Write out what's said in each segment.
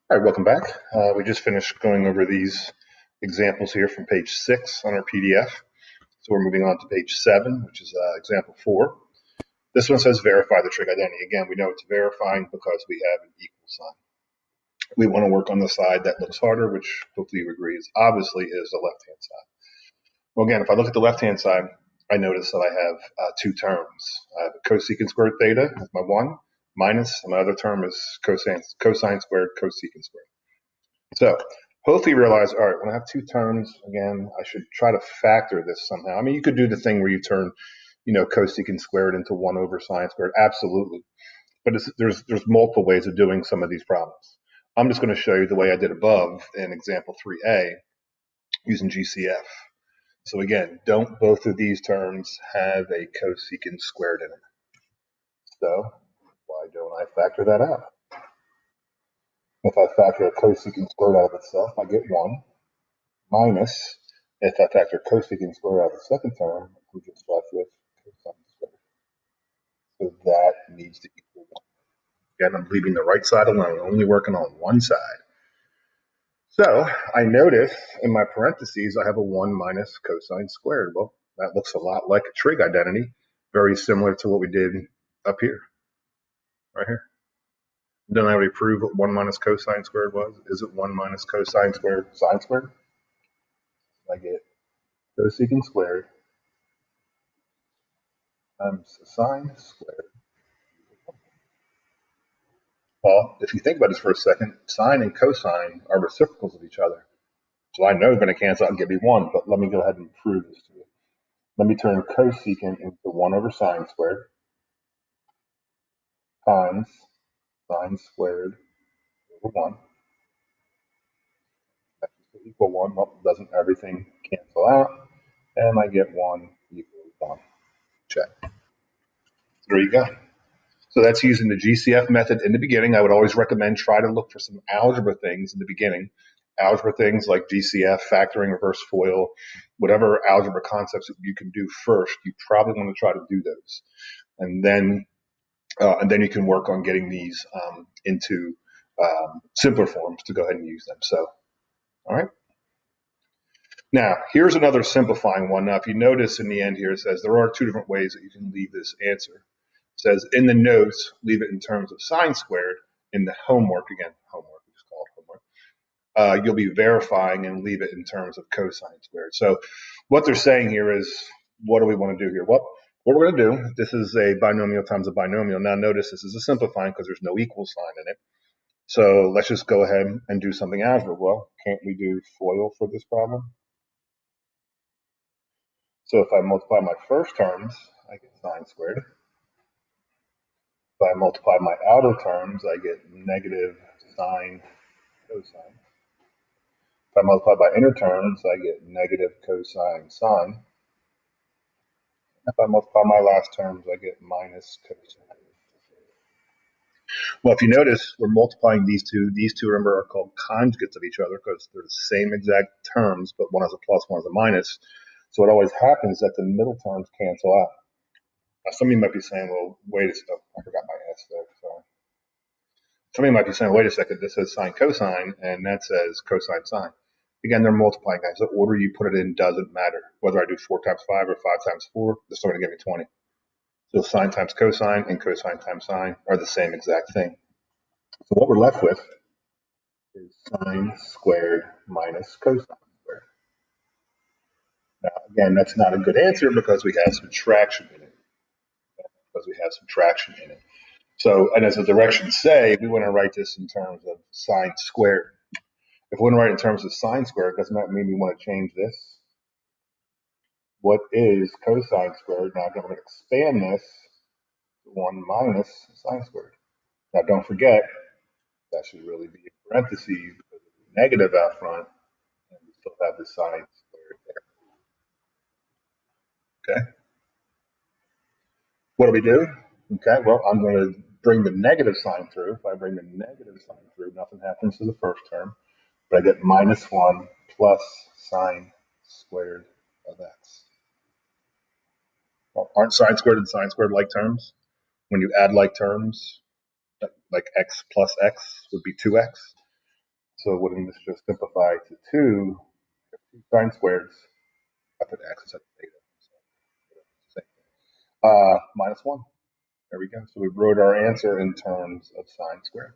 All right, welcome back. We just finished going over these examples here from page 6 on our PDF. So we're moving on to page 7, which is example 4. This one says verify the trig identity. Again, we know it's verifying because we have an equal sign. We want to work on the side that looks harder, which hopefully you agree is obviously is the left-hand side. Well, again, if I look at the left-hand side, I notice that I have two terms. I have a cosecant squared theta as my one, minus, and my other term is cosine squared cosecant squared. So hopefully you realize, all right, when I have two terms, again, I should try to factor this somehow. I mean, you could do the thing where you turn, cosecant squared into 1 over sine squared. Absolutely. But there's multiple ways of doing some of these problems. I'm just going to show you the way I did above in example 3a using GCF. So again, don't both of these terms have a cosecant squared in it? So why don't I factor that out? If I factor a cosecant squared out of itself, I get 1 minus, if I factor cosecant squared out of the second term, I'm just left with cosine squared. So that needs to equal 1. Again, I'm leaving the right side alone, only working on one side. So I notice in my parentheses, I have a 1 minus cosine squared. Well, that looks a lot like a trig identity, very similar to what we did up here, right here. Didn't I already prove what 1 minus cosine squared was? Is it 1 minus cosine squared sine squared? I get cosecant squared times sine squared. Well, if you think about this for a second, sine and cosine are reciprocals of each other. So I know they're going to cancel out and give me 1, but let me go ahead and prove this to you. Let me turn cosecant into 1 over sine squared times sine squared over 1. That's equal 1. Well, doesn't everything cancel out? And I get 1 equals 1. Check. There you go. So that's using the GCF method in the beginning. I would always recommend try to look for some algebra things in the beginning. Algebra things like GCF, factoring, reverse FOIL, whatever algebra concepts that you can do first, you probably want to try to do those. And then you can work on getting these into simpler forms to go ahead and use them. So, all right. Now, here's another simplifying one. Now, if you notice in the end here, it says there are two different ways that you can leave this answer. It says in the notes, leave it in terms of sine squared. In the homework, again, homework, we just call it homework, you'll be verifying and leave it in terms of cosine squared. So what they're saying here is, what do we want to do here? Well, what we're going to do, this is a binomial times a binomial. Now notice this is a simplifying because there's no equal sign in it. So let's just go ahead and do something algebra. Well, can't we do FOIL for this problem? So if I multiply my first terms, I get sine squared. If I multiply my outer terms, I get negative sine cosine. If I multiply by inner terms, I get negative cosine sine. If I multiply my last terms, I get minus cosine. Well, if you notice, we're multiplying these two. These two, remember, are called conjugates of each other because they're the same exact terms, but one has a plus, one has a minus. So what always happens is that the middle terms cancel out. Now, some of you might be saying, well, wait a second. I forgot my S there. Sorry. Some of you might be saying, wait a second, this says sine cosine, and that says cosine sine. Again, they're multiplying, guys. The order you put it in doesn't matter. Whether I do 4 times 5 or 5 times 4, they're still going to give me 20. So sine times cosine and cosine times sine are the same exact thing. So what we're left with is sine squared minus cosine squared. Now, again, that's not a good answer because we have subtraction in it. So, and as the directions say, we want to write this in terms of sine squared. If we want to write in terms of sine squared, doesn't that mean we want to change this? What is cosine squared? Now, I'm going to expand this to 1 minus sine squared. Now, don't forget, that should really be in parentheses because it's negative out front, and we still have the sine squared there. Okay? What do we do? Okay, well, I'm going to bring the negative sign through. If I bring the negative sign through, nothing happens to the first term, but I get minus 1 plus sine squared of x. Well, aren't sine squared and sine squared like terms? When you add like terms, like x plus x would be 2x. So wouldn't this just simplify to 2 sine squareds up at x is at theta? Minus 1. There we go. So we wrote our answer in terms of sine squared.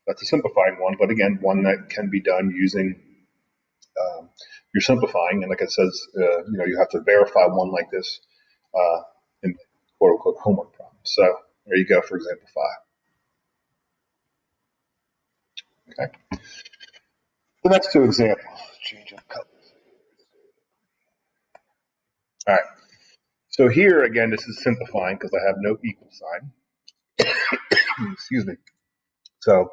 That's a simplifying one, but again, one that can be done using you're simplifying, and like it says, you have to verify one like this in quote unquote homework problem. So there you go for example 5. Okay. The next 2 examples. Change up colors. All right. So here again, this is simplifying because I have no equal sign. Excuse me. So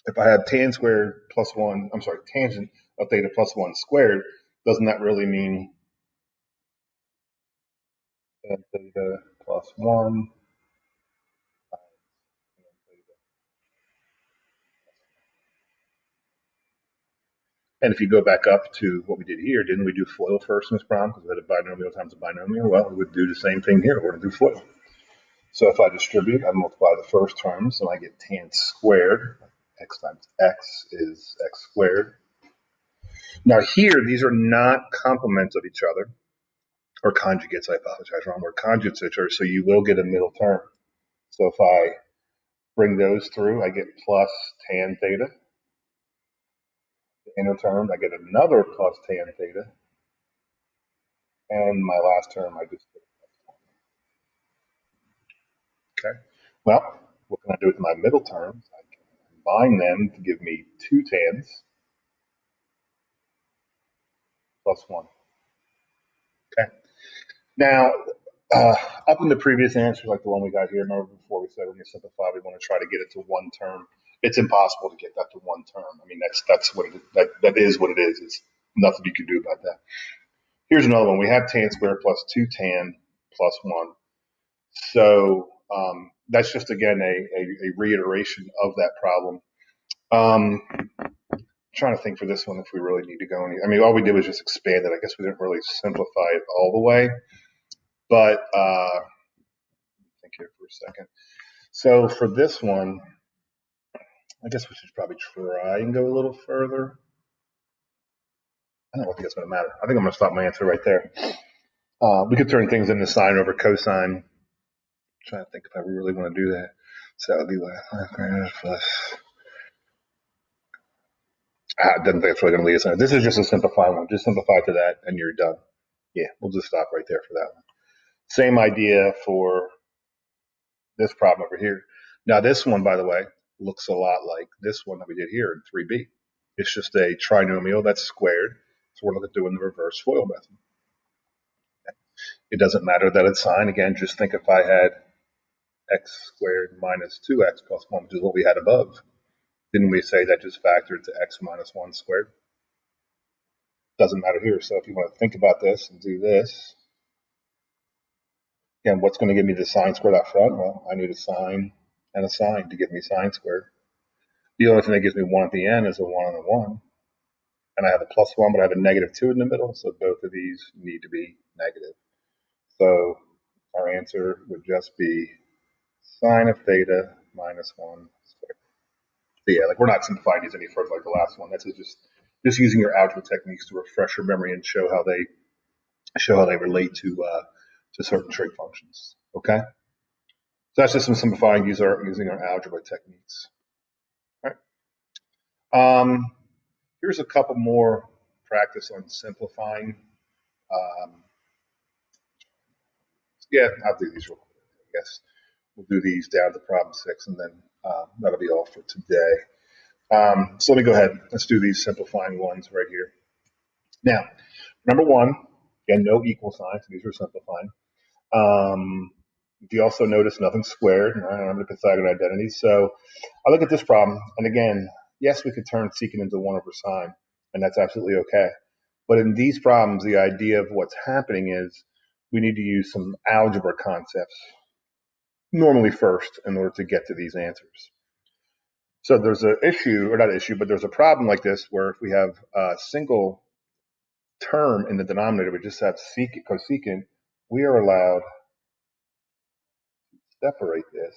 if I have tan squared plus 1, I'm sorry, tangent of theta plus 1 squared, doesn't that really mean tan theta plus 1? And if you go back up to what we did here, didn't we do FOIL first in this problem because we had a binomial times a binomial? Well, we would do the same thing here. We're going to do FOIL. So if I distribute, I multiply the first terms, and I get tan squared. X times x is x squared. Now here, these are not complements of each other, or conjugates, I apologize, wrong word, conjugates of each other, so you will get a middle term. So if I bring those through, I get plus tan theta. The inner term, I get another plus tan theta. And my last term, I just get okay. Well, what can I do with my middle terms? I can combine them to give me 2 tans plus 1. Okay. Now, up in the previous answers, like the one we got here, remember before we said when you simplify, we want to try to get it to 1 term. It's impossible to get that to 1 term. I mean, that's what that is what it is. It's nothing you can do about that. Here's another one. We have tan squared plus 2 tan plus 1. So that's just, again, a reiteration of that problem. Trying to think for this one if we really need to go any. I mean, all we did was just expand it. I guess we didn't really simplify it all the way. But think here for a second. So for this one, I guess we should probably try and go a little further. I don't think it's going to matter. I think I'm going to stop my answer right there. We could turn things into sine over cosine. I'm trying to think if I really want to do that. So that would be like plus. I don't think it's really going to lead us on. This is just a simplified one. Just simplify to that, and you're done. Yeah, we'll just stop right there for that one. Same idea for this problem over here. Now, this one, by the way, looks a lot like this one that we did here in 3b. It's just a trinomial that's squared. So we're looking at doing the reverse FOIL method. It doesn't matter that it's sine. Again, just think if I had x squared minus 2x plus 1, which is what we had above. Didn't we say that just factored to x minus 1 squared? Doesn't matter here. So if you want to think about this and do this, again, what's going to give me the sine squared out front? Well, I need a sine and a sine to give me sine squared. The only thing that gives me 1 at the end is a 1 and a 1. And I have a plus 1, but I have a negative 2 in the middle, so both of these need to be negative. So our answer would just be sine of theta minus 1 squared. So yeah, like we're not simplifying these any further like the last one. This is just using your algebra techniques to refresh your memory and show how they relate to certain trig functions. Okay, so that's just some simplifying using our algebra techniques. All right. Here's a couple more practice on simplifying. Yeah, I'll do these real quick. I guess we'll do these down to problem 6, and then that'll be all for today. So let me go ahead. Let's do these simplifying ones right here. Now, number 1, again, no equal signs. These are simplifying. If you also notice nothing squared, right? I'm the Pythagorean identities. So I look at this problem, and again, yes, we could turn secant into 1 over sine, and that's absolutely okay. But in these problems, the idea of what's happening is we need to use some algebra concepts normally first in order to get to these answers. So there's an issue, or not issue, but there's a problem like this where if we have a single term in the denominator, we just have secant, cosecant, we are allowed to separate this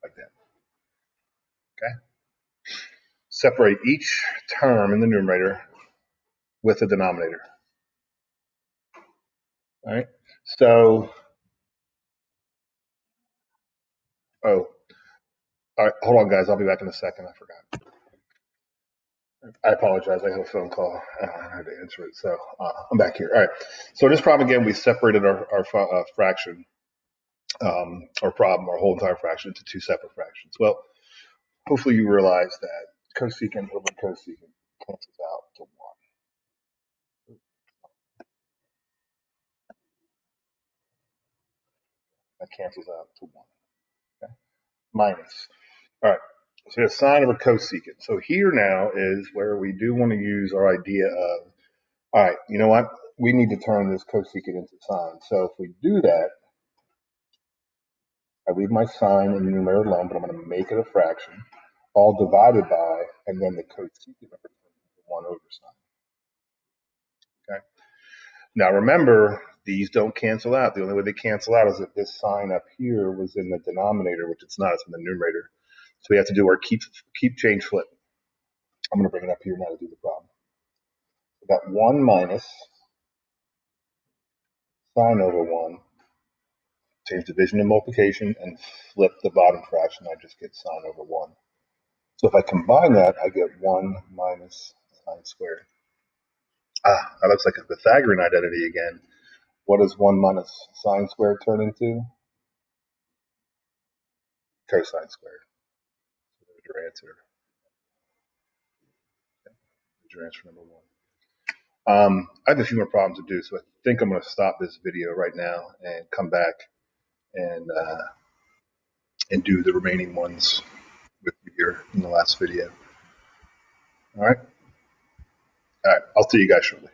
like that. Okay. Separate each term in the numerator with a denominator. All right. So, all right, hold on, guys. I'll be back in a second. I forgot. I apologize. I have a phone call. I had to answer it. So I'm back here. All right. So this problem, again, we separated our fraction, our problem, our whole entire fraction into two separate fractions. Well, hopefully you realize that cosecant over cosecant cancels out to 1. That cancels out to 1. Okay? Minus. All right. So the sine over cosecant. So here now is where we do want to use our idea of, all right, you know what? We need to turn this cosecant into sine. So if we do that, I leave my sign in the numerator alone, but I'm going to make it a fraction, all divided by, and then the cosecant of 1 over sine. Okay. Now remember, these don't cancel out. The only way they cancel out is if this sign up here was in the denominator, which it's not. It's in the numerator. So we have to do our keep change flip. I'm going to bring it up here now to do the problem. We got 1 minus sine over 1. Change division to multiplication and flip the bottom fraction. I just get sine over 1. So if I combine that, I get 1 minus sine squared. That looks like a Pythagorean identity again. What does 1 minus sine squared turn into? Cosine squared. So there's your answer. There's your answer number 1. I have a few more problems to do, so I think I'm going to stop this video right now and come back and do the remaining ones with you here in the last video. All right. All right. I'll see you guys shortly.